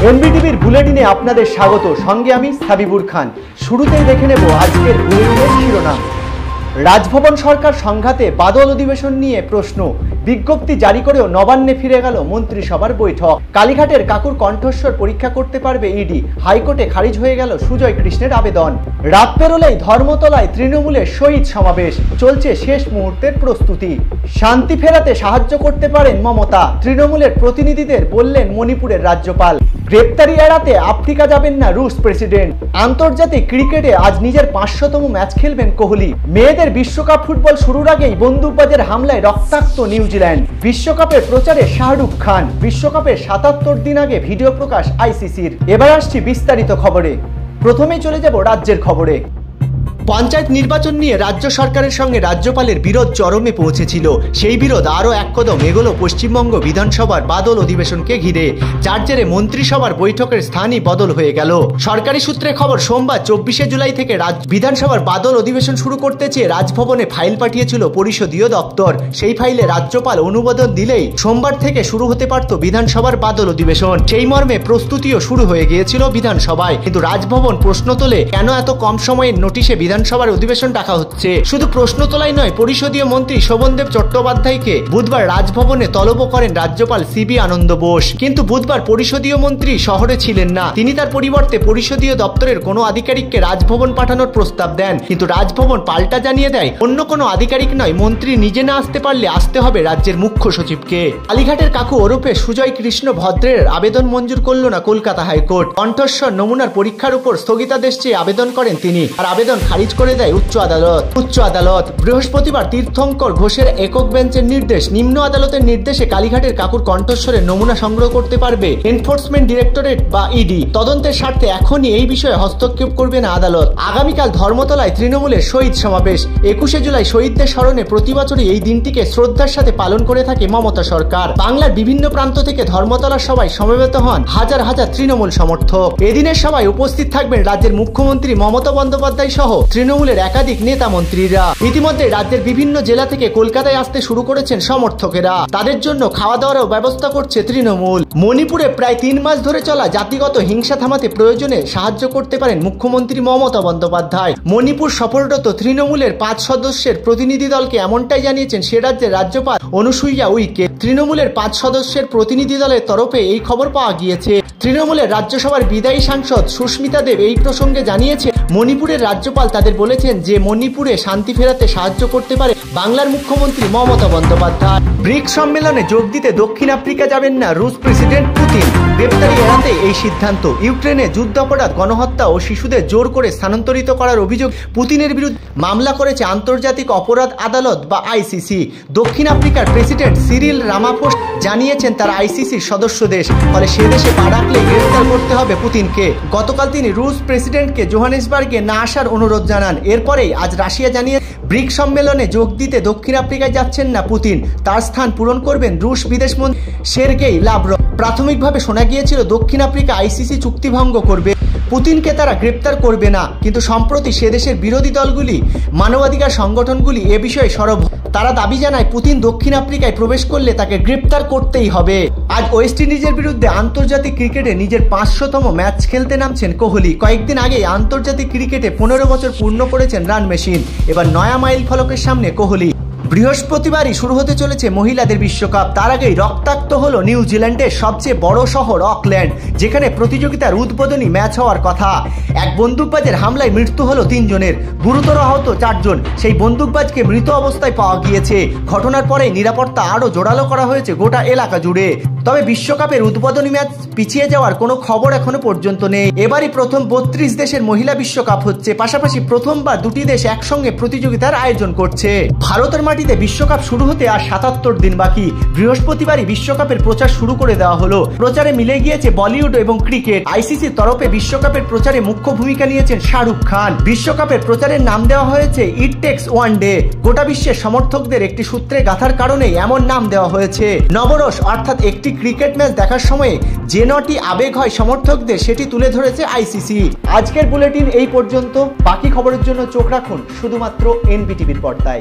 এনবিটিভির বুলেটিনে আপনাদের স্বাগত। সঙ্গে আমি সাবিবুর খান। শুরুতেই দেখে নেব আজকের বুলেটিনের শিরোনাম। রাজভবন সরকার সংঘাতে বাদল অধিবেশন নিয়ে প্রশ্ন। বিজ্ঞপ্তি জারি করেও নবান্নে ফিরে গেল মন্ত্রিসভার বৈঠক। কালীঘাটের কাকুর কণ্ঠস্বর পরীক্ষা করতে পারবে ইডি। হাইকোর্টে খারিজ হয়ে গেল সুজয় কৃষ্ণের আবেদন। রাত পেরোলেই ধর্মতলায় তৃণমূলের শহীদ সমাবেশ। চলছে শেষ মুহূর্তের প্রস্তুতি। শান্তি ফেরাতে সাহায্য করতে পারেন মমতা, তৃণমূলের প্রতিনিধিদের বললেন মণিপুরের রাজ্যপাল। গ্রেপ্তারি এড়াতে আফ্রিকা যাবেন না রুশ প্রেসিডেন্ট। আন্তর্জাতিক ক্রিকেটে আজ নিজের 500তম ম্যাচ খেলবেন কোহলি। মেয়েদের বিশ্বকাপ ফুটবল শুরুর আগেই বন্দুকবাজের হামলায় রক্তাক্ত নিউজিল্যান্ড। বিশ্বকাপের প্রচারে শাহরুখ খান। বিশ্বকাপের 77 দিন আগে ভিডিও প্রকাশ আইসিসির। এবার আসছি বিস্তারিত খবরে। প্রথমেই চলে যাব রাজ্যের খবরে। পঞ্চায়েত নির্বাচন নিয়ে রাজ্য সরকারের সঙ্গে রাজ্যপালের বিরোধ চরমে পৌঁছেছিল। সেই বিরোধ আরও এক কদম এগোলো পশ্চিমবঙ্গ বিধানসভার বাদল অধিবেশনকে ঘিরে, যার জেরে মন্ত্রিসভার বৈঠকের স্থানই বদল হয়ে গেল। সরকারি সূত্রে খবর, সোমবার 24শে জুলাই থেকে বিধানসভার বাদল অধিবেশন শুরু করতে চেয়ে রাজভবনে ফাইল পাঠিয়েছিল পরিষদীয় দপ্তর। সেই ফাইলে রাজ্যপাল অনুমোদন দিলেই সোমবার থেকে শুরু হতে পারত বিধানসভার বাদল অধিবেশন। সেই মর্মে প্রস্তুতিও শুরু হয়ে গিয়েছিল বিধানসভায়। কিন্তু রাজভবন প্রশ্ন তোলে, কেন এত কম সময়ের নোটিশে বিধানসভার অধিবেশন ডাকা হচ্ছে। শুধু প্রশ্ন তোলাই নয়, পরিষদীয় মন্ত্রী শোভনদেব চট্টোপাধ্যায়কে বুধবার রাজভবনে তলব করেন রাজ্যপাল সিবি আনন্দ বোস। কিন্তু বুধবার পরিষদীয় মন্ত্রী শহরে ছিলেন না। তিনি তার পরিবর্তে পরিষদীয় দপ্তরের কোনো আধিকারিককে রাজভবন পাঠানোর প্রস্তাব দেন। কিন্তু রাজভবন পাল্টা জানিয়ে দেয়, অন্য কোনো আধিকারিক নয়, মন্ত্রী নিজে না আসতে পারলে আসতে হবে রাজ্যের মুখ্য সচিবকে। কালীঘাটের কাকু ওরফে সুজয় কৃষ্ণ ভদ্রের আবেদন মঞ্জুর করল না কলকাতা হাইকোর্ট। কণ্ঠস্বর নমুনার পরীক্ষার উপর স্থগিতাদেশ চেয়ে আবেদন করেন তিনি, আর আবেদন খারিজ করে দেয় উচ্চ আদালত। বৃহস্পতিবার তীর্থঙ্কর ঘোষের একক বেঞ্চের নির্দেশ, নিম্ন আদালতের নির্দেশে কালীঘাটের কাকুর কণ্ঠস্বরের নমুনা সংগ্রহ করতে পারবে এনফোর্সমেন্ট ডিরেক্টরেট বা ইডি। তদন্তের স্বার্থে এখনই এই বিষয়ে হস্তক্ষেপ করবে না আদালত। আগামীকাল ধর্মতলায় তৃণমূলের শহীদ সমাবেশ। 21শে জুলাই শহীদদের স্মরণে প্রতি বছরই এই দিনটিকে শ্রদ্ধার সাথে পালন করে থাকে মমতা সরকার। বাংলার বিভিন্ন প্রান্ত থেকে ধর্মতলার সভায় সমবেত হন হাজার হাজার তৃণমূল সমর্থক। এদিনের সভায় উপস্থিত থাকবেন রাজ্যের মুখ্যমন্ত্রী মমতা বন্দ্যোপাধ্যায় সহ তৃণমূলের একাধিক নেতা মন্ত্রীরা। ইতিমধ্যে রাজ্যের বিভিন্ন জেলা থেকে কলকাতায় আসতে শুরু করেছেন সমর্থকেরা। তাদের জন্য খাওয়া দাওয়ারও ব্যবস্থা করছে তৃণমূল। মণিপুরে প্রায় 3 মাস ধরে চলা জাতিগত হিংসা থামাতে প্রয়োজনে সাহায্য করতে পারেন মুখ্যমন্ত্রী মমতা বন্দ্যোপাধ্যায়। মণিপুর সফররত তৃণমূলের 5 সদস্যের প্রতিনিধি দলকে এমনটাই জানিয়েছেন সে রাজ্যের রাজ্যপাল অনুসুইয়া উইকে। তৃণমূলের 5 সদস্যের প্রতিনিধি দলের তরফে এই খবর পাওয়া গিয়েছে। তৃণমূলের রাজ্যসভার বিদায়ী সাংসদ সুস্মিতা দেব এই প্রসঙ্গে জানিয়েছে, মণিপুরের রাজ্যপাল তাদের বলেছেন যে মণিপুরে শান্তি ফেরাতে সাহায্য করতে পারে বাংলার মুখ্যমন্ত্রী মমতা বন্দ্যোপাধ্যায়। ব্রিক্স সম্মেলনে যোগ দিতে দক্ষিণ আফ্রিকা যাবেন না রুশ প্রেসিডেন্ট পুতিন। গ্রেপ্তারি এড়াতে এই সিদ্ধান্ত। ইউক্রেনে যুদ্ধাপরাধ, গণহত্যা ও শিশুদের জোর করে স্থানান্তরিত করার অভিযোগ পুতিনের বিরুদ্ধে মামলা করেছে আন্তর্জাতিক অপরাধ আদালত বা আইসিসি। দক্ষিণ আফ্রিকার প্রেসিডেন্ট সিরিল রামাফোসা জানিয়েছেন তারা আইসিসির সদস্য দেশ, ফলে সে দেশে পা রাখলে গ্রেপ্তার করতে হবে পুতিনকে। গতকাল তিনি রুশ প্রেসিডেন্টকে জোহানেসবার্গে না আসার অনুরোধ জানান। এরপরেই আজ রাশিয়া জানিয়ে ব্রিক্স সম্মেলনে যোগ দিতে দক্ষিণ আফ্রিকায় যাচ্ছেন না পুতিন। তার স্থান পূরণ করবেন রুশ বিদেশমন্ত্রী সের্গেই লাভরভ। প্রাথমিকভাবে শোনা গিয়েছিল দক্ষিণ আফ্রিকা আইসিসি চুক্তি ভঙ্গ করবে, পুতিনকে তারা গ্রেপ্তার করবে না। কিন্তু সম্প্রতি সে দেশের বিরোধী দলগুলি, মানবাধিকার সংগঠনগুলি এ বিষয়ে সরব। তারা দাবি জানায় পুতিন দক্ষিণ আফ্রিকায় প্রবেশ করলে তাকে গ্রেপ্তার করতেই হবে। আজ ওয়েস্ট ইন্ডিজের বিরুদ্ধে আন্তর্জাতিক ক্রিকেটে নিজের 500তম ম্যাচ খেলতে নামছেন কোহলি। কয়েকদিন আগে আন্তর্জাতিক ক্রিকেটে 15 বছর পূর্ণ করেছেন রান মেশিন। এবার নয়া মাইল ফলকের সামনে কোহলি। বৃহস্পতিবারই শুরু হতে চলেছে মহিলাদের বিশ্বকাপ। তার আগেই রক্তাক্ত হলো নিউজিল্যান্ডের সবচেয়ে বড় শহর অকল্যান্ড, যেখানে প্রতিযোগিতার উদ্বোধনী ম্যাচ হওয়ার কথা। এক বন্দুকবাজের হামলায় মৃত্যু হলো 3 জনের, গুরুতর আহত 4 জন। সেই বন্দুকবাজকে মৃত অবস্থায় পাওয়া গিয়েছে। ঘটনার পরে নিরাপত্তা আরও জোরালো করা হয়েছে গোটা এলাকা জুড়ে। তবে বিশ্বকাপের উদ্বোধনী ম্যাচ পিছিয়ে যাওয়ার কোনো খবর এখনো পর্যন্ত নেই। এবারই প্রথম 32 দেশের মহিলা বিশ্বকাপ হচ্ছে। পাশাপাশি প্রথমবার 2টি দেশ একসঙ্গে প্রতিযোগিতার আয়োজন করছে। ভারতের মাটিতে বিশ্বকাপ শুরু হতে আর 77 দিন বাকি। বৃহস্পতিবারই বিশ্বকাপের প্রচার শুরু করে দেওয়া হলো। প্রচারে মিলে গিয়েছে বলিউড এবং ক্রিকেট। আইসিসির তরফে বিশ্বকাপের প্রচারে মুখ্য ভূমিকা নিয়েছেন শাহরুখ খান। বিশ্বকাপের প্রচারের নাম দেওয়া হয়েছে ইট টেক্স ওয়ান ডে। গোটা বিশ্বের সমর্থকদের একটি সূত্রে গাঁথার কারণেই এমন নাম দেওয়া হয়েছে। নবরস অর্থাৎ একটি ক্রিকেট ম্যাচ দেখার সময় যে 9টি আবেগ হয় সমর্থকদের, সেটি তুলে ধরেছে আইসিসি। আজকের বুলেটিন এই পর্যন্ত। বাকি খবরের জন্য চোখ রাখুন শুধুমাত্র এনবিটিভির পর্দায়।